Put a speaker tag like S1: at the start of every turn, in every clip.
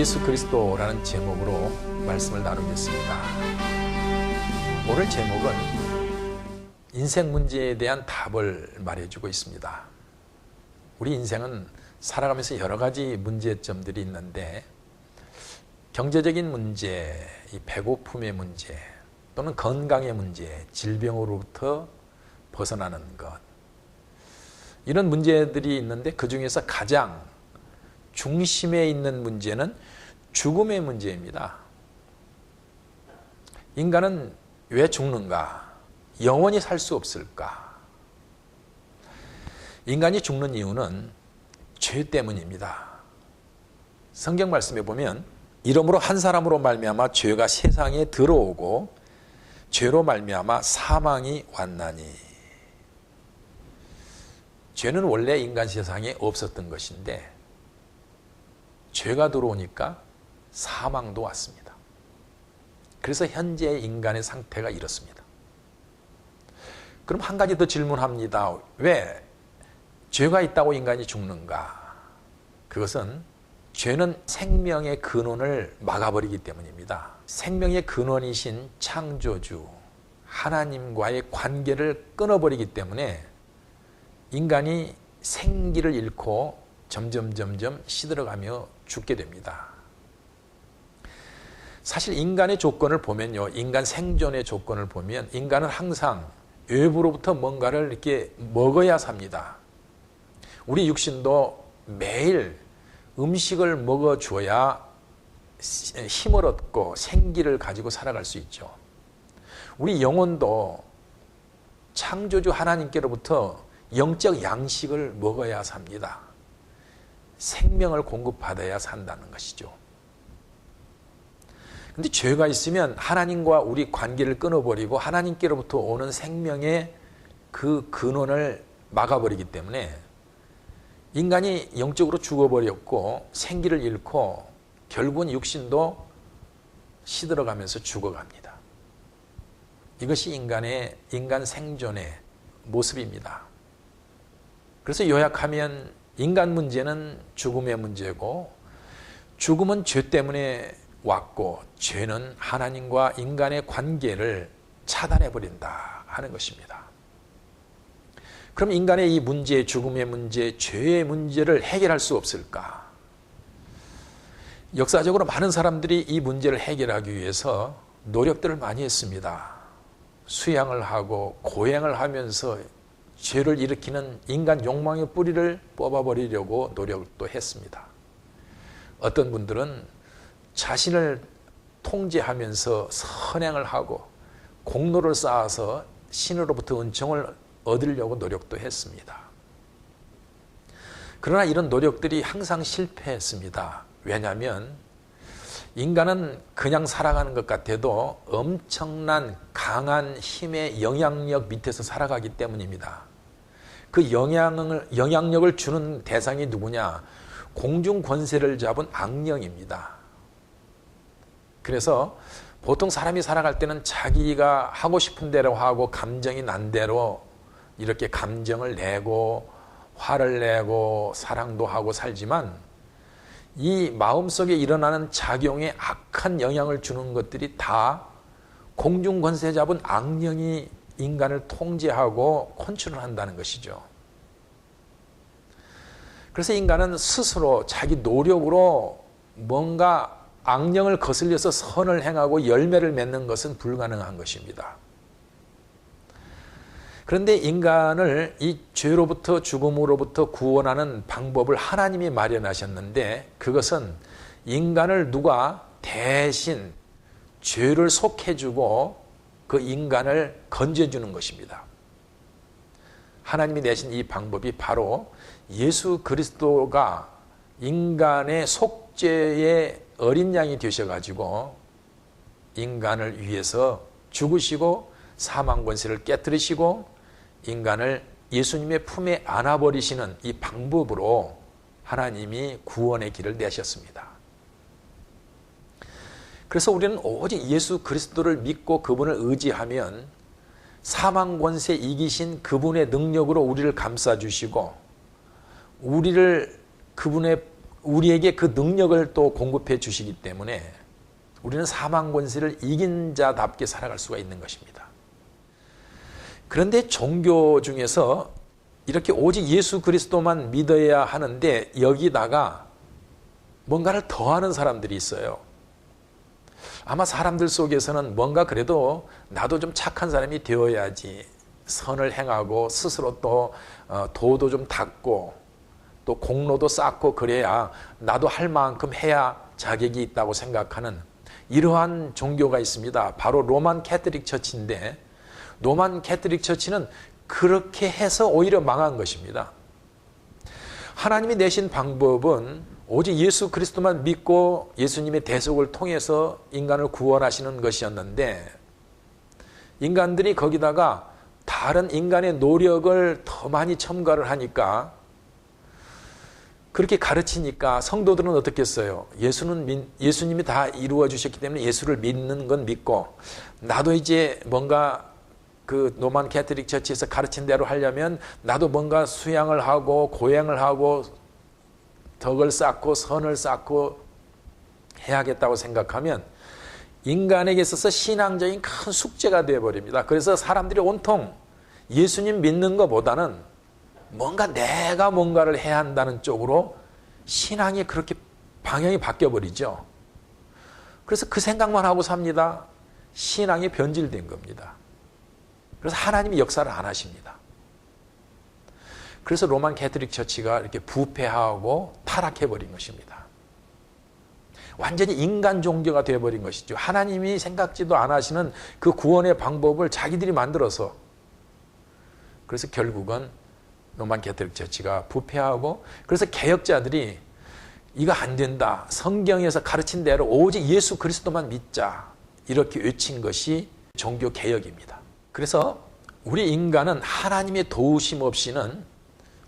S1: 예수 그리스도라는 제목으로 말씀을 나누겠습니다. 오늘 제목은 인생 문제에 대한 답을 말해주고 있습니다. 우리 인생은 살아가면서 여러 가지 문제점들이 있는데 경제적인 문제, 이 배고픔의 문제 또는 건강의 문제, 질병으로부터 벗어나는 것, 이런 문제들이 있는데 그 중에서 가장 중심에 있는 문제는 죽음의 문제입니다. 인간은 왜 죽는가? 영원히 살 수 없을까? 인간이 죽는 이유는 죄 때문입니다. 성경 말씀에 보면 이러므로 한 사람으로 말미암아 죄가 세상에 들어오고 죄로 말미암아 사망이 왔나니. 죄는 원래 인간 세상에 없었던 것인데 죄가 들어오니까 사망도 왔습니다. 그래서 현재 인간의 상태가 이렇습니다. 그럼 한 가지 더 질문합니다. 왜 죄가 있다고 인간이 죽는가? 그것은 죄는 생명의 근원을 막아버리기 때문입니다. 생명의 근원이신 창조주 하나님과의 관계를 끊어버리기 때문에 인간이 생기를 잃고 점점 시들어가며 죽게 됩니다. 사실 인간의 조건을 보면요, 인간 생존의 조건을 보면 인간은 항상 외부로부터 뭔가를 이렇게 먹어야 삽니다. 우리 육신도 매일 음식을 먹어줘야 힘을 얻고 생기를 가지고 살아갈 수 있죠. 우리 영혼도 창조주 하나님께로부터 영적 양식을 먹어야 삽니다. 생명을 공급받아야 산다는 것이죠. 그런데 죄가 있으면 하나님과 우리 관계를 끊어버리고 하나님께로부터 오는 생명의 그 근원을 막아버리기 때문에 인간이 영적으로 죽어버렸고 생기를 잃고 결국은 육신도 시들어가면서 죽어갑니다. 이것이 인간 생존의 모습입니다. 그래서 요약하면 인간 문제는 죽음의 문제고, 죽음은 죄 때문에 왔고, 죄는 하나님과 인간의 관계를 차단해버린다 하는 것입니다. 그럼 인간의 이 문제, 죽음의 문제, 죄의 문제를 해결할 수 없을까? 역사적으로 많은 사람들이 이 문제를 해결하기 위해서 노력들을 많이 했습니다. 수양을 하고 고행을 하면서 죄를 일으키는 인간 욕망의 뿌리를 뽑아버리려고 노력도 했습니다. 어떤 분들은 자신을 통제하면서 선행을 하고 공로를 쌓아서 신으로부터 은총을 얻으려고 노력도 했습니다. 그러나 이런 노력들이 항상 실패했습니다. 왜냐하면 인간은 그냥 살아가는 것 같아도 엄청난 강한 힘의 영향력 밑에서 살아가기 때문입니다. 그 영향력을 주는 대상이 누구냐? 공중 권세를 잡은 악령입니다. 그래서 보통 사람이 살아갈 때는 자기가 하고 싶은 대로 하고 감정이 난 대로 이렇게 감정을 내고 화를 내고 사랑도 하고 살지만 이 마음속에 일어나는 작용에 악한 영향을 주는 것들이 다 공중 권세 잡은 악령이 인간을 통제하고 컨트롤한다는 것이죠. 그래서 인간은 스스로 자기 노력으로 뭔가 악령을 거슬려서 선을 행하고 열매를 맺는 것은 불가능한 것입니다. 그런데 인간을 이 죄로부터 죽음으로부터 구원하는 방법을 하나님이 마련하셨는데 그것은 인간을 누가 대신 죄를 속해주고 그 인간을 건져주는 것입니다. 하나님이 내신 이 방법이 바로 예수 그리스도가 인간의 속죄의 어린 양이 되셔가지고 인간을 위해서 죽으시고 사망 권세를 깨뜨리시고 인간을 예수님의 품에 안아버리시는 이 방법으로 하나님이 구원의 길을 내셨습니다. 그래서 우리는 오직 예수 그리스도를 믿고 그분을 의지하면 사망 권세 이기신 그분의 능력으로 우리를 감싸주시고 우리를 그분의 우리에게 그 능력을 또 공급해 주시기 때문에 우리는 사망 권세를 이긴 자답게 살아갈 수가 있는 것입니다. 그런데 종교 중에서 이렇게 오직 예수 그리스도만 믿어야 하는데 여기다가 뭔가를 더하는 사람들이 있어요. 아마 사람들 속에서는 뭔가 그래도 나도 좀 착한 사람이 되어야지, 선을 행하고 스스로 또 도도 좀 닦고 또 공로도 쌓고 그래야 나도 할 만큼 해야 자격이 있다고 생각하는 이러한 종교가 있습니다. 바로 로만 캐톨릭 처치인데, 로만 캐톨릭 처치는 그렇게 해서 오히려 망한 것입니다. 하나님이 내신 방법은 오직 예수 그리스도만 믿고 예수님의 대속을 통해서 인간을 구원하시는 것이었는데, 인간들이 거기다가 다른 인간의 노력을 더 많이 첨가를 하니까, 그렇게 가르치니까 성도들은 어떻겠어요? 예수님이 다 이루어 주셨기 때문에 예수를 믿는 건 믿고, 나도 이제 뭔가 그 로만 캐톨릭 처치에서 가르친 대로 하려면 나도 뭔가 수양을 하고 고행을 하고 덕을 쌓고 선을 쌓고 해야겠다고 생각하면 인간에게 있어서 신앙적인 큰 숙제가 되어버립니다. 그래서 사람들이 온통 예수님 믿는 것보다는 뭔가 내가 뭔가를 해야 한다는 쪽으로 신앙이 그렇게 방향이 바뀌어버리죠. 그래서 그 생각만 하고 삽니다. 신앙이 변질된 겁니다. 그래서 하나님이 역사를 안 하십니다. 그래서 로만 캐톨릭 처치가 이렇게 부패하고 타락해버린 것입니다. 완전히 인간 종교가 되어버린 것이죠. 하나님이 생각지도 안 하시는 그 구원의 방법을 자기들이 만들어서, 그래서 결국은 로만 캐톨릭 처치가 부패하고, 그래서 개혁자들이 이거 안 된다, 성경에서 가르친 대로 오직 예수 그리스도만 믿자, 이렇게 외친 것이 종교 개혁입니다. 그래서 우리 인간은 하나님의 도우심 없이는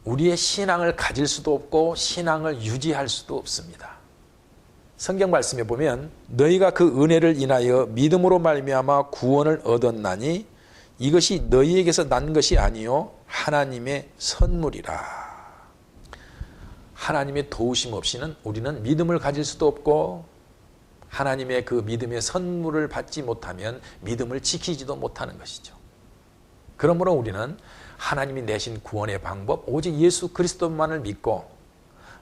S1: 우리의 신앙을 가질 수도 없고 신앙을 유지할 수도 없습니다. 성경 말씀에 보면 너희가 그 은혜를 인하여 믿음으로 말미암아 구원을 얻었나니 이것이 너희에게서 난 것이 아니요 하나님의 선물이라. 하나님의 도우심 없이는 우리는 믿음을 가질 수도 없고 하나님의 그 믿음의 선물을 받지 못하면 믿음을 지키지도 못하는 것이죠. 그러므로 우리는 하나님이 내신 구원의 방법 오직 예수 그리스도만을 믿고,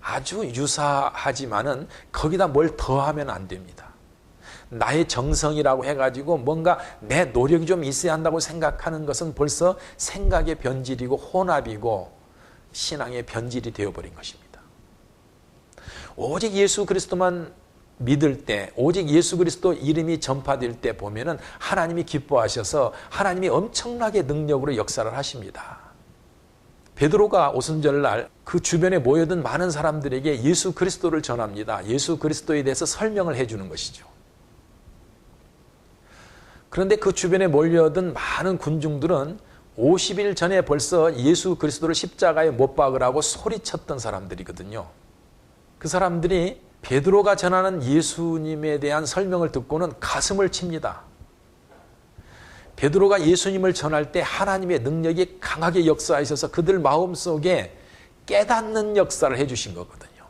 S1: 아주 유사하지만은 거기다 뭘 더하면 안 됩니다. 나의 정성이라고 해가지고 뭔가 내 노력이 좀 있어야 한다고 생각하는 것은 벌써 생각의 변질이고 혼합이고 신앙의 변질이 되어버린 것입니다. 오직 예수 그리스도만 믿을 때, 오직 예수 그리스도 이름이 전파될 때 보면은 하나님이 기뻐하셔서 하나님이 엄청나게 능력으로 역사를 하십니다. 베드로가 오순절날 그 주변에 모여든 많은 사람들에게 예수 그리스도를 전합니다. 예수 그리스도에 대해서 설명을 해주는 것이죠. 그런데 그 주변에 몰려든 많은 군중들은 50일 전에 벌써 예수 그리스도를 십자가에 못 박으라고 소리쳤던 사람들이거든요. 그 사람들이 베드로가 전하는 예수님에 대한 설명을 듣고는 가슴을 칩니다. 베드로가 예수님을 전할 때 하나님의 능력이 강하게 역사하셔서 그들 마음속에 깨닫는 역사를 해주신 거거든요.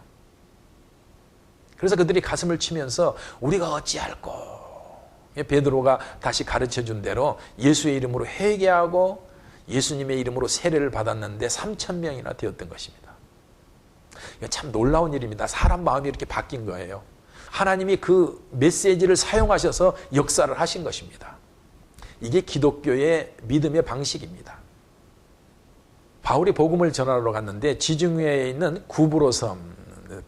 S1: 그래서 그들이 가슴을 치면서 우리가 어찌할꼬, 베드로가 다시 가르쳐준 대로 예수의 이름으로 회개하고 예수님의 이름으로 세례를 받았는데 3,000명이나 되었던 것입니다. 참 놀라운 일입니다. 사람 마음이 이렇게 바뀐 거예요. 하나님이 그 메시지를 사용하셔서 역사를 하신 것입니다. 이게 기독교의 믿음의 방식입니다. 바울이 복음을 전하러 갔는데 지중해에 있는 구브로 섬,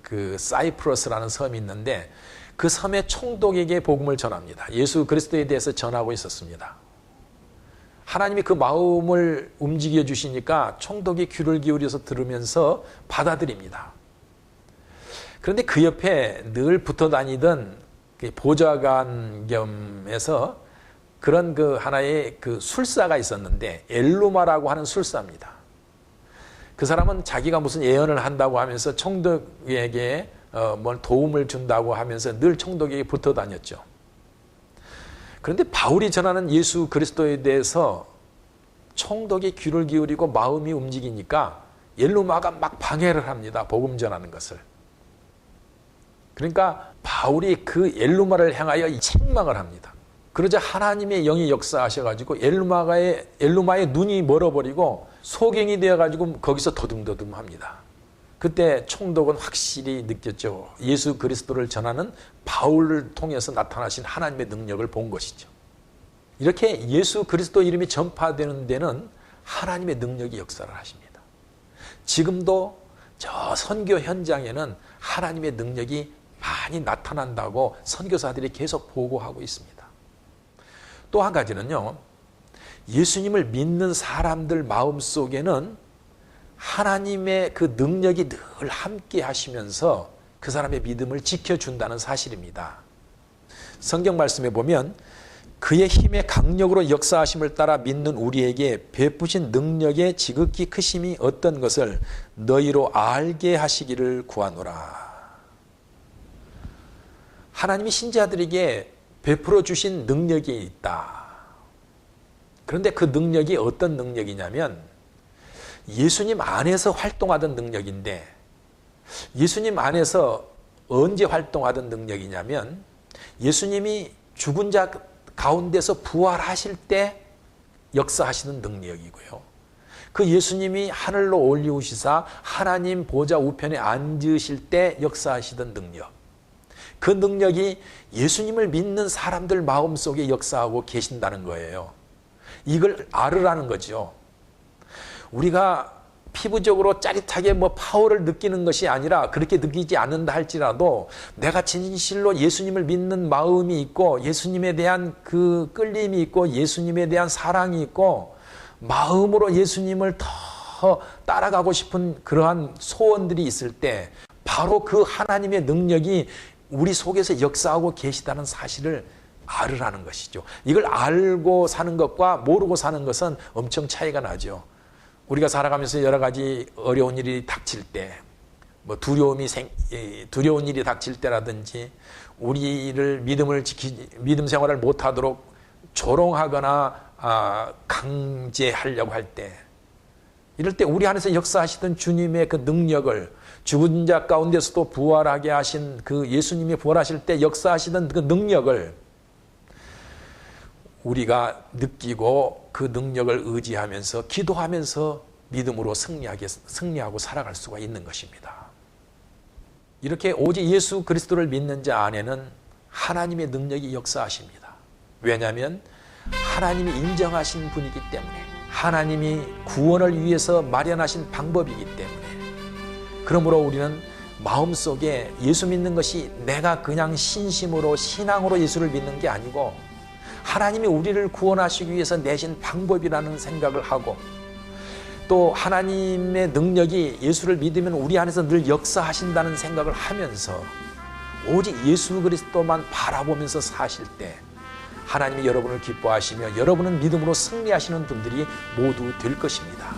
S1: 그 사이프러스라는 섬이 있는데 그 섬의 총독에게 복음을 전합니다. 예수 그리스도에 대해서 전하고 있었습니다. 하나님이 그 마음을 움직여 주시니까 총독이 귀를 기울여서 들으면서 받아들입니다. 그런데 그 옆에 늘 붙어 다니던 보좌관 겸해서 그런 그 하나의 그 술사가 있었는데 엘루마라고 하는 술사입니다. 그 사람은 자기가 무슨 예언을 한다고 하면서 총독에게 뭘 도움을 준다고 하면서 늘 총독에게 붙어 다녔죠. 그런데 바울이 전하는 예수 그리스도에 대해서 총독이 귀를 기울이고 마음이 움직이니까 엘루마가 막 방해를 합니다. 복음 전하는 것을. 그러니까 바울이 그 엘루마를 향하여 책망을 합니다. 그러자 하나님의 영이 역사하셔가지고 엘루마의 눈이 멀어버리고 소경이 되어가지고 거기서 더듬더듬합니다. 그때 총독은 확실히 느꼈죠. 예수 그리스도를 전하는 바울을 통해서 나타나신 하나님의 능력을 본 것이죠. 이렇게 예수 그리스도 이름이 전파되는 데는 하나님의 능력이 역사를 하십니다. 지금도 저 선교 현장에는 하나님의 능력이 많이 나타난다고 선교사들이 계속 보고하고 있습니다. 또 한 가지는요, 예수님을 믿는 사람들 마음속에는 하나님의 그 능력이 늘 함께 하시면서 그 사람의 믿음을 지켜준다는 사실입니다. 성경 말씀에 보면 그의 힘의 강력으로 역사하심을 따라 믿는 우리에게 베푸신 능력의 지극히 크심이 어떤 것을 너희로 알게 하시기를 구하노라. 하나님이 신자들에게 베풀어 주신 능력이 있다. 그런데 그 능력이 어떤 능력이냐면 예수님 안에서 활동하던 능력인데, 예수님 안에서 언제 활동하던 능력이냐면 예수님이 죽은 자 가운데서 부활하실 때 역사하시는 능력이고요. 그 예수님이 하늘로 올리우시사 하나님 보좌 우편에 앉으실 때 역사하시던 능력, 그 능력이 예수님을 믿는 사람들 마음속에 역사하고 계신다는 거예요. 이걸 알으라는 거죠. 우리가 피부적으로 짜릿하게 파워를 느끼는 것이 아니라, 그렇게 느끼지 않는다 할지라도 내가 진실로 예수님을 믿는 마음이 있고 예수님에 대한 그 끌림이 있고 예수님에 대한 사랑이 있고 마음으로 예수님을 더 따라가고 싶은 그러한 소원들이 있을 때 바로 그 하나님의 능력이 우리 속에서 역사하고 계시다는 사실을 알으라는 것이죠. 이걸 알고 사는 것과 모르고 사는 것은 엄청 차이가 나죠. 우리가 살아가면서 여러 가지 어려운 일이 닥칠 때, 두려운 일이 닥칠 때라든지, 우리를 믿음 생활을 못하도록 조롱하거나 강제하려고 할 때, 이럴 때 우리 안에서 역사하시던 주님의 그 능력을, 죽은 자 가운데서도 부활하게 하신 그 예수님이 부활하실 때 역사하시던 그 능력을 우리가 느끼고 그 능력을 의지하면서 기도하면서 믿음으로 승리하고 살아갈 수가 있는 것입니다. 이렇게 오직 예수 그리스도를 믿는 자 안에는 하나님의 능력이 역사하십니다. 왜냐하면 하나님이 인정하신 분이기 때문에, 하나님이 구원을 위해서 마련하신 방법이기 때문에, 그러므로 우리는 마음속에 예수 믿는 것이 내가 그냥 신심으로 신앙으로 예수를 믿는 게 아니고 하나님이 우리를 구원하시기 위해서 내신 방법이라는 생각을 하고, 또 하나님의 능력이 예수를 믿으면 우리 안에서 늘 역사하신다는 생각을 하면서 오직 예수 그리스도만 바라보면서 사실 때 하나님이 여러분을 기뻐하시며 여러분은 믿음으로 승리하시는 분들이 모두 될 것입니다.